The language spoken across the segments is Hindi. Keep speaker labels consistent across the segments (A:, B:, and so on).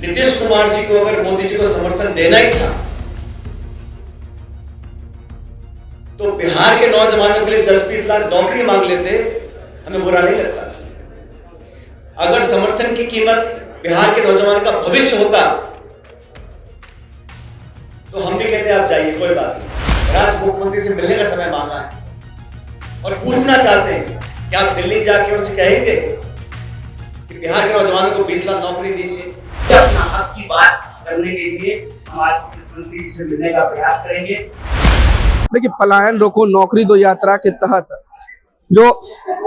A: नीतीश कुमार जी को अगर मोदी जी को समर्थन देना ही था तो बिहार के नौजवानों के लिए 10-20 लाख नौकरी मांग लेते, हमें बुरा नहीं लगता। अगर समर्थन की कीमत बिहार के नौजवान का भविष्य होता तो हम भी कहते आप जाइए, कोई बात नहीं। राज्य मुख्यमंत्री से मिलने का समय मांगा है और पूछना चाहते हैं कि आप दिल्ली जाके उनसे कहेंगे कि बिहार के नौजवानों को 20 लाख नौकरी दीजिए।
B: अपना हक की बात करने के लिए हम आज मुख्यमंत्री से मिलने का प्रयास करेंगे।
C: देखिए, पलायन रोको नौकरी दो यात्रा के तहत जो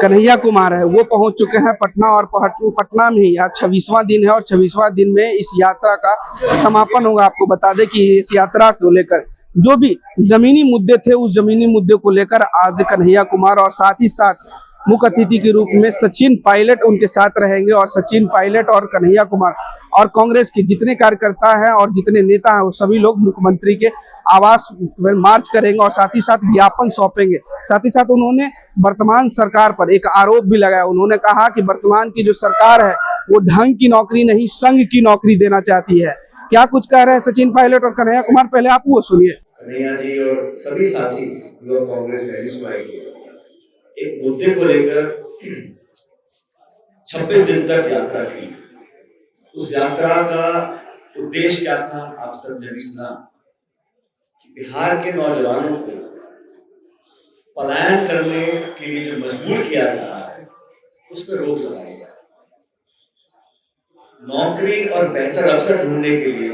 C: कन्हैया कुमार है वो पहुंच चुके हैं पटना, और पटना में ही आज 26वां दिन है और 26वां दिन में इस यात्रा का समापन होगा। आपको बता दें कि इस यात्रा को लेकर जो भी जमीनी मुद्दे थे उस जमीनी मुद्दे को लेकर आज कन्हैया कुमार और साथ ही साथ मुख्य अतिथि के रूप में सचिन पायलट उनके साथ रहेंगे, और सचिन पायलट और कन्हैया कुमार और कांग्रेस के जितने कार्यकर्ता हैं और जितने नेता हैं वो सभी लोग मुख्यमंत्री के आवास में मार्च करेंगे और साथ ही साथ ज्ञापन सौंपेंगे। साथ ही साथ उन्होंने वर्तमान सरकार पर एक आरोप भी लगाया। उन्होंने कहा कि वर्तमान की जो सरकार है वो ढंग की नौकरी नहीं, संघ की नौकरी देना चाहती है। क्या कुछ कह रहे हैं सचिन पायलट और कन्हैया कुमार, पहले आप वो सुनिए।
A: कन्हैया जी और सभी साथी लोग कांग्रेस रैली एक मुद्दे को लेकर 26 दिन तक यात्रा की। उस यात्रा का उद्देश्य क्या था, आप सब ने भी सुना कि बिहार के नौजवानों को पलायन करने के लिए जो मजबूर किया जा रहा है उस पर रोक लगाई जाए। नौकरी और बेहतर अवसर ढूंढने के लिए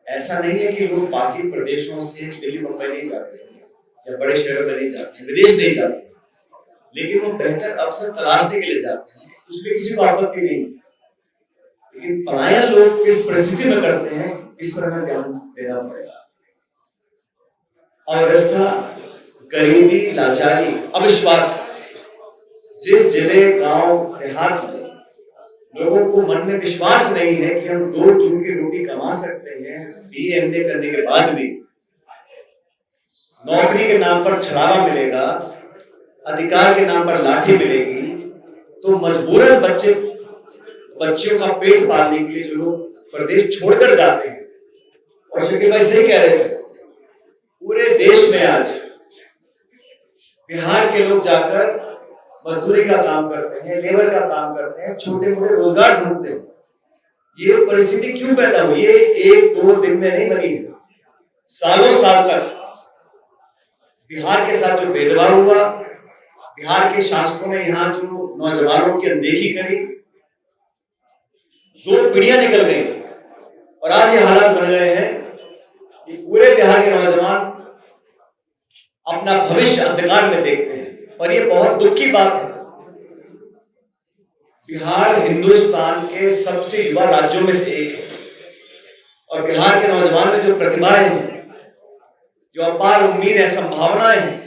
A: ऐसा नहीं है कि लोग बाकी प्रदेशों से दिल्ली मुंबई नहीं जाते या बड़े शहरों में नहीं जाते, विदेश नहीं जाते, लेकिन वो बेहतर अवसर तलाशने के लिए जाते हैं, उसमें किसी को आपत्ति नहीं। लेकिन पलायन लोग किस परिस्थिति में करते हैं इस पर हमें ध्यान देना पड़ेगा। अव्यवस्था, गरीबी, लाचारी, अविश्वास, जिस जिले, गांव, देहात में लोगों को मन में विश्वास नहीं है कि हम 2 जून की रोटी कमा सकते हैं, BA करने के बाद भी नौकरी के नाम पर छलावा मिलेगा, अधिकार के नाम पर लाठी मिलेगी, तो मजबूरन बच्चियों का पेट पालने के लिए जो लोग प्रदेश छोड़कर जाते हैं। और शकील भाई सही कह रहे थे, पूरे देश में आज बिहार के लोग जाकर मजदूरी का काम करते हैं, लेबर का काम करते हैं, छोटे मोटे रोजगार ढूंढते हैं। ये परिस्थिति क्यों पैदा हुई? ये 1-2 दिन में नहीं बनी है। सालों साल तक बिहार के साथ जो भेदभाव हुआ, बिहार के शासकों ने यहाँ जो नौजवानों की अनदेखी करी, 2 पीढ़ियां निकल गई और आज ये हालात बन गए हैं कि पूरे बिहार के नौजवान अपना भविष्य अंधकार में देखते हैं। और ये बहुत दुख की बात है। बिहार हिंदुस्तान के सबसे युवा राज्यों में से एक है और बिहार के नौजवान में जो प्रतिभाएं हैं, जो अपार उम्मीद है, संभावनाएं हैं,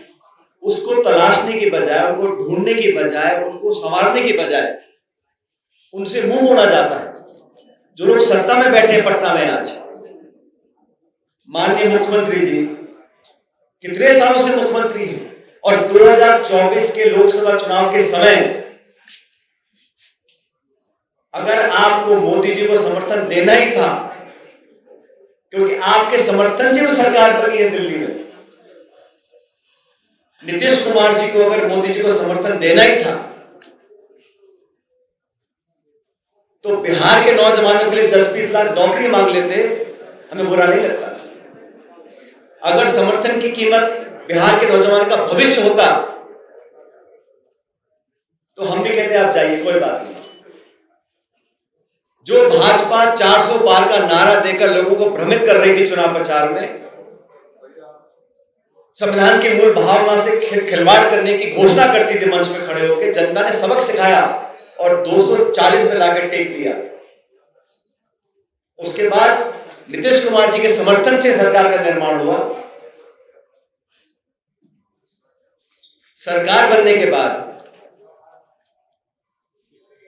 A: उसको तलाशने की बजाय, उनको ढूंढने की बजाय, उनको संवारने की बजाय उनसे मुंह मोड़ा जाता है। जो लोग सत्ता में बैठे हैं पटना में आज, माननीय मुख्यमंत्री जी कितने सालों से मुख्यमंत्री हैं और 2024 के लोकसभा चुनाव के समय अगर आपको मोदी जी को समर्थन देना ही था, क्योंकि आपके समर्थन से वो सरकार बनी है दिल्ली में, नीतीश कुमार जी को अगर मोदी जी को समर्थन देना ही था तो बिहार के नौजवानों के लिए 10-20 लाख नौकरी मांग लेते, हमें बुरा नहीं लगता। अगर समर्थन की कीमत बिहार के नौजवान का भविष्य होता तो हम भी कहते आप जाइए, कोई बात नहीं। जो भाजपा 400 पार का नारा देकर लोगों को भ्रमित कर रही थी चुनाव प्रचार में, संविधान की मूल भावना से खिलवाड़ करने की घोषणा करती थी मंच में खड़े होकर, जनता ने सबक सिखाया और 240 में लाकर टेक दिया। उसके बाद नीतीश कुमार जी के समर्थन से सरकार का निर्माण हुआ। सरकार बनने के बाद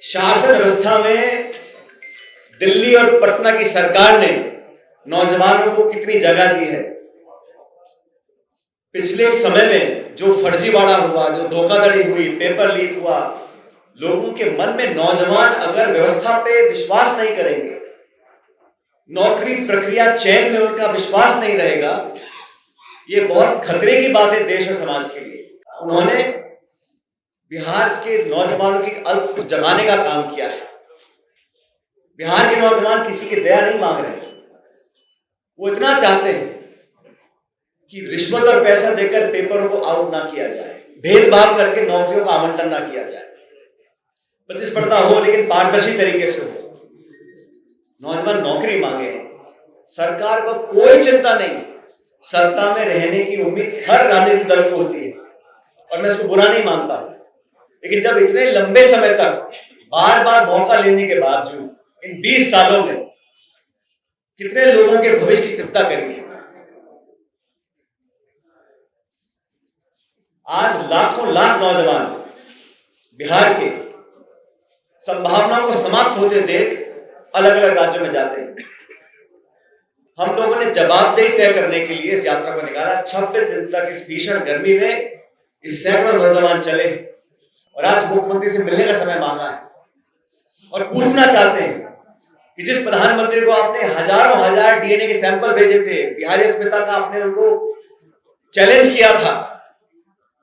A: शासन व्यवस्था में दिल्ली और पटना की सरकार ने नौजवानों को कितनी जगह दी है। पिछले समय में जो फर्जीवाड़ा हुआ, जो धोखाधड़ी हुई, पेपर लीक हुआ, लोगों के मन में नौजवान अगर व्यवस्था पे विश्वास नहीं करेंगे, नौकरी प्रक्रिया चयन में उनका विश्वास नहीं रहेगा, ये बहुत खतरे की बात है देश और समाज के लिए। उन्होंने बिहार के नौजवानों की अल्प को जगाने का काम किया है। बिहार के नौजवान किसी की दया नहीं मांग रहे, वो इतना चाहते हैं कि रिश्वत और पैसा देकर पेपरों को आउट ना किया जाए, भेदभाव करके नौकरियों का आवंटन ना किया जाए, प्रतिस्पर्धा हो लेकिन पारदर्शी तरीके से हो। नौजवान नौकरी मांगे, सरकार को कोई चिंता नहीं, सत्ता में रहने की उम्मीद हर राजनीतिक दल को होती है और मैं इसको बुरा नहीं मानता, लेकिन जब इतने लंबे समय तक बार बार मौका लेने के बावजूद इन 20 सालों में कितने लोगों के भविष्य की चिंता करी है। आज लाखों लाख नौजवान बिहार के संभावनाओं को समाप्त होते देख अलग अलग राज्यों में जाते हैं। हम लोगों ने जवाबदेही तय करने के लिए इस यात्रा को निकाला। 26 दिन तक इस भीषण गर्मी में इस सैकड़ों नौजवान चले और आज मुख्यमंत्री से मिलने का समय मांगा है और पूछना चाहते हैं कि जिस प्रधानमंत्री को आपने हजारों हजार डीएनए के सैंपल भेजे थे, बिहारी अस्मिता का आपने उनको चैलेंज किया था,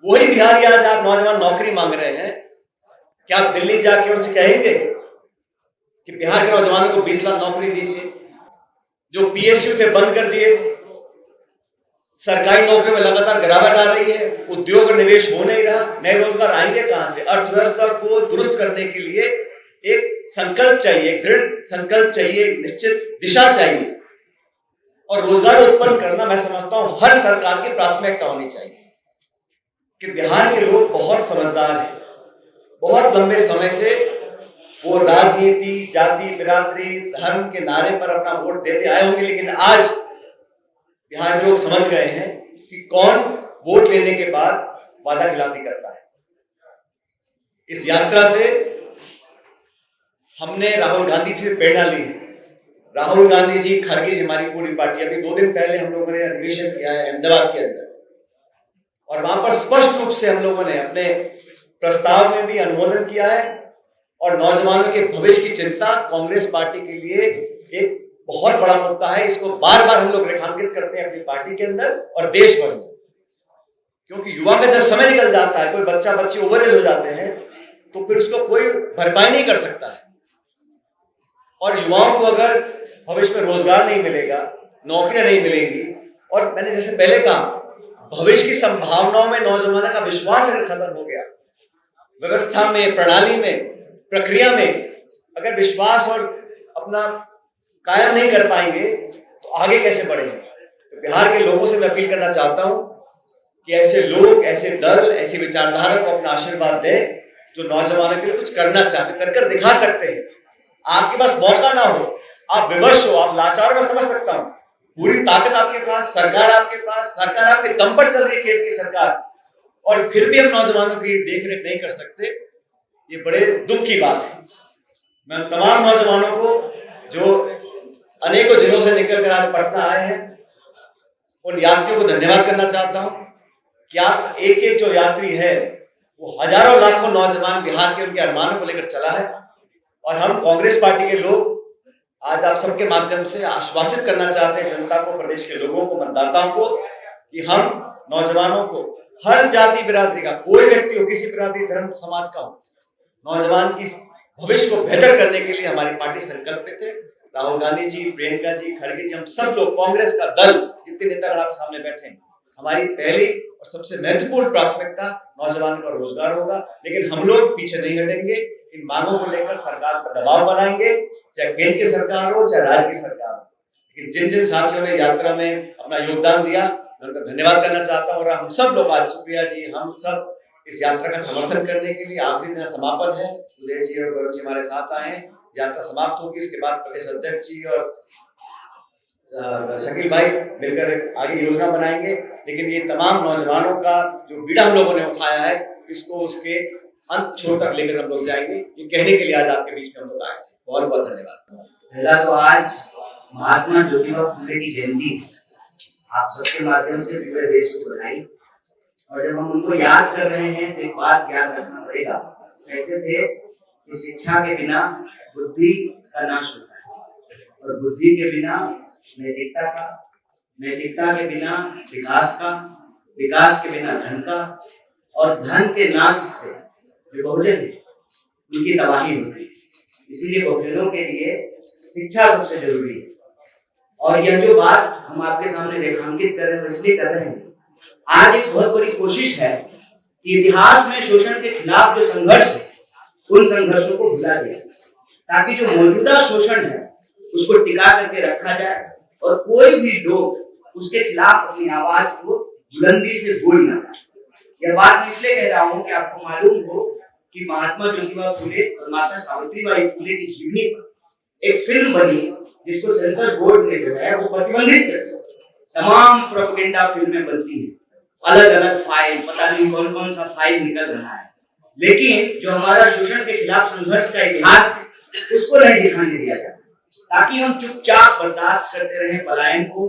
A: वही बिहारी आज आप नौजवान नौकरी मांग रहे हैं। क्या आप दिल्ली जाके उनसे कहेंगे कि बिहार के नौजवानों को 20 लाख नौकरी दीजिए? जो पीएसयू थे बंद कर दिए, सरकारी नौकरी में लगातार गिरावट आ रही है, उद्योग और निवेश हो नहीं रहा, नए रोजगार आएंगे कहां से? अर्थव्यवस्था को दुरुस्त करने के लिए एक संकल्प चाहिए, एक दृढ़ संकल्प चाहिए, एक निश्चित दिशा चाहिए और रोजगार उत्पन्न करना मैं समझता हूं हर सरकार की प्राथमिकता होनी चाहिए। कि बिहार के लोग बहुत समझदार हैं, बहुत लंबे समय से वो राजनीति, जाति, बिरादरी, धर्म के नारे पर अपना वोट देते आए होंगे, लेकिन आज बिहार के लोग समझ गए हैं कि कौन वोट लेने के बाद वादा खिलाफी करता है। इस यात्रा से हमने राहुल गांधी जी से प्रेरणा ली है। राहुल गांधी जी, खड़गे जी, हमारी पूरी पार्टी, अभी 2 दिन पहले हम लोगों ने अधिवेशन किया है अहमदाबाद के अंदर और वहां पर स्पष्ट रूप से हम लोगों ने अपने प्रस्ताव में भी अनुमोदन किया है और नौजवानों के भविष्य की चिंता कांग्रेस पार्टी के लिए एक बहुत बड़ा मुद्दा है। इसको बार बार हम लोग रेखांकित करते हैं अपनी पार्टी के अंदर और देश भर में, क्योंकि युवा का जब समय निकल जाता है, कोई बच्चा बच्ची ओवरएज हो जाते हैं, तो फिर उसको कोई भरपाई नहीं कर सकता है और युवाओं को अगर भविष्य में रोजगार नहीं मिलेगा, नौकरियां नहीं मिलेंगी और मैंने जैसे पहले कहा, भविष्य की संभावनाओं में नौजवानों का विश्वास अगर खत्म हो गया, व्यवस्था में, प्रणाली में, प्रक्रिया में अगर विश्वास और अपना कायम नहीं कर पाएंगे तो आगे कैसे बढ़ेंगे? तो बिहार के लोगों से मैं अपील करना चाहता हूं कि ऐसे लोग, ऐसे दल, ऐसी विचारधारा को अपना आशीर्वाद दें जो नौजवानों के लिए कुछ करना चाहते, कर दिखा सकते हैं। आपके पास मौका ना हो, आप विवश हो, आप लाचार, मैं समझ सकता हूं, पूरी ताकत आपके पास, सरकार आपके पास, सरकार आपके दम पर चल रही है, केंद्र की सरकार, और फिर भी हम नौजवानों की देख रेख नहीं कर सकते, ये बड़े दुख की बात है। मैं तमाम नौजवानों को जो अनेकों जिलों से निकलकर आज पटना आए हैं, उन यात्रियों को धन्यवाद करना चाहता हूं कि आप एक एक जो यात्री है वो हजारों लाखों नौजवान बिहार के उनके अरमानों को लेकर चला है और हम कांग्रेस पार्टी के लोग आज आप सबके माध्यम से आश्वासित करना चाहते हैं जनता को, प्रदेश के लोगों को, मतदाताओं को, कि हम नौजवानों को, हर जाति बिरादरी का, कोई व्यक्ति हो, किसी बिरादरी, धर्म, समाज का हो, नौजवान की भविष्य को बेहतर करने के लिए हमारी पार्टी संकल्पित है। राहुल गांधी जी, प्रियंका जी, खड़गे जी, हम सब लोग, कांग्रेस का दल, जितने नेतागण आपके सामने बैठे हैं, हमारी पहली और सबसे महत्वपूर्ण प्राथमिकता नौजवान का रोजगार होगा, लेकिन हम लोग पीछे नहीं हटेंगे। इन मांगों को लेकर सरकार पर दबाव बनाएंगे, चाहे केंद्र की सरकार हो, चाहे राज्य की सरकार हो। लेकिन जिन जिन साथियों ने यात्रा में अपना योगदान दिया, मैं उनका धन्यवाद करना चाहता हूँ और हम सब लोग आज, सुप्रिया जी, हम सब इस यात्रा का समर्थन करने के लिए, आखिरी दिन समापन है, उदय जी और गौरव जी हमारे साथ आए हैं, यात्रा समाप्त होगी, इसके बाद प्रदेश अध्यक्ष जी और शकील भाई मिलकर आगे योजना बनाएंगे। लेकिन ये तमाम नौजवानों का जो बीड़ा हम लोगों ने उठाया है, इसको उसके अंत छोर तक लेकर हम लोग जाएंगे, ये कहने के लिए आज आपके बीच में हम लोग आए थे। बहुत बहुत धन्यवाद।
B: पहला तो आज महात्मा ज्योतिबा फुले की जयंती, आप सबके माध्यम से पूरे देश को बधाई। और जब हम उनको याद कर रहे हैं तो एक बात याद रखना पड़ेगा, कहते थे कि शिक्षा के बिना बुद्धि का नाश होता है और बुद्धि के बिना नैतिकता का, नैतिकता के बिना विकास का, विकास के बिना धन का, और धन के नाश से जो बहुजन है उनकी तबाही होती है। इसीलिए बहुजनों के लिए शिक्षा सबसे जरूरी है। और यह जो बात हम आपके सामने रेखांकित कर रहे हैं इसलिए कर रहे हैं, आज एक बहुत बड़ी कोशिश है कि इतिहास में शोषण के खिलाफ जो संघर्ष है उन संघर्षों को भुला दिया ताकि जो मौजूदा शोषण है उसको टिका करके रखा जाए और कोई भी लोग उसके खिलाफ अपनी आवाज को बुलंदी से बोल ना पाए। यह बात मैं इसलिए कह रहा हूं कि आपको मालूम हो कि महात्मा ज्योतिबा फुले और माता सावित्रीबाई फुले की जीवनी पर एक फिल्म बनी जिसको सेंसर बोर्ड ने जो है वो प्रतिबंधित कर दिया। तमाम प्रोपेगेंडा फिल्में बनती हैं, अलग अलग फाइल, पता नहीं कौन कौन सा फाइल निकल रहा है, लेकिन जो हमारा शोषण के खिलाफ संघर्ष का इतिहास है उसको नहीं दिखाने दिया जाता ताकि हम चुपचाप बर्दाश्त करते रहे पलायन को,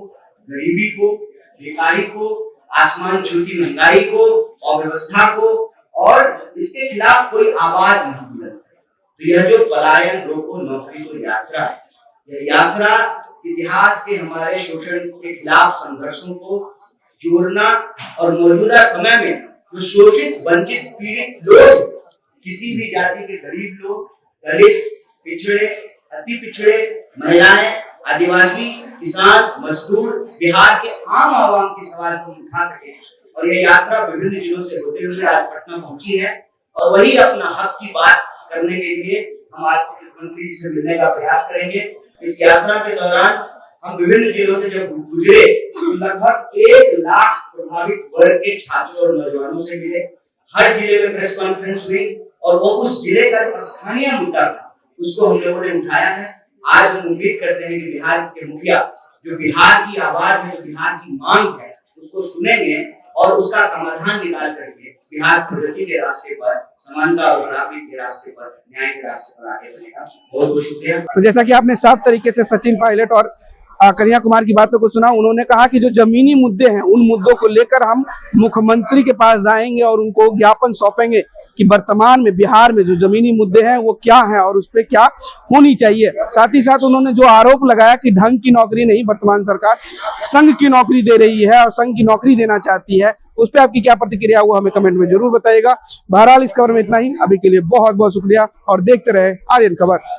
B: गरीबी को, बेकारी को, आसमान छूती महंगाई को, अव्यवस्था को, और इसके खिलाफ कोई आवाज नहीं बुलंद। तो यह जो पलायन रोको नौकरी को यात्रा है, यह यात्रा इतिहास के हमारे शोषण के खिलाफ संघर्षों को जोड़ना और मौजूदा समय में जो शोषित, वंचित, पीड़ित लोग, किसी भी जाति के गरीब लोग, दलित, पिछड़े, अति पिछड़े, महिलाएं, आदिवासी, किसान, मजदूर, बिहार के आम आवाम के सवाल को उठा सके। और यह यात्रा विभिन्न जिलों से होते हुए आज पटना पहुंची है और वही अपना हक की बात करने के लिए हम आज मुख्यमंत्री जी से मिलने का प्रयास करेंगे। इस यात्रा के दौरान हम विभिन्न जिलों से जब गुजरे तो लगभग 1 लाख प्रभावित वर्ग के छात्रों और नौजवानों से मिले। हर जिले में प्रेस कॉन्फ्रेंस हुई और वो उस जिले का जो स्थानीय मुद्दा था उसको हम लोगों ने उठाया है। आज हम उम्मीद करते हैं कि बिहार के मुखिया जो बिहार की आवाज है, जो बिहार की मांग है, उसको सुनेंगे और उसका समाधान निकाल करके बिहार प्रगति के रास्ते पर, समानता और बराबरी के रास्ते पर, न्याय के रास्ते पर आगे बढ़ेगा। बहुत बहुत शुक्रिया।
C: तो जैसा कि आपने साफ तरीके से सचिन पायलट और कन्हैया कुमार की बातों को सुना, उन्होंने कहा कि जो जमीनी मुद्दे हैं उन मुद्दों को लेकर हम मुख्यमंत्री के पास जाएंगे और उनको ज्ञापन सौंपेंगे कि वर्तमान में बिहार में जो जमीनी मुद्दे हैं वो क्या हैं और उस पर क्या होनी चाहिए। साथ ही साथ उन्होंने जो आरोप लगाया कि ढंग की नौकरी नहीं, वर्तमान सरकार संघ की नौकरी दे रही है और संघ की नौकरी देना चाहती है, उस पर आपकी क्या प्रतिक्रिया हुआ हमें कमेंट में जरूर बताइएगा। बहरहाल इस खबर में इतना ही, अभी के लिए बहुत बहुत शुक्रिया और देखते रहे आर्यन खबर।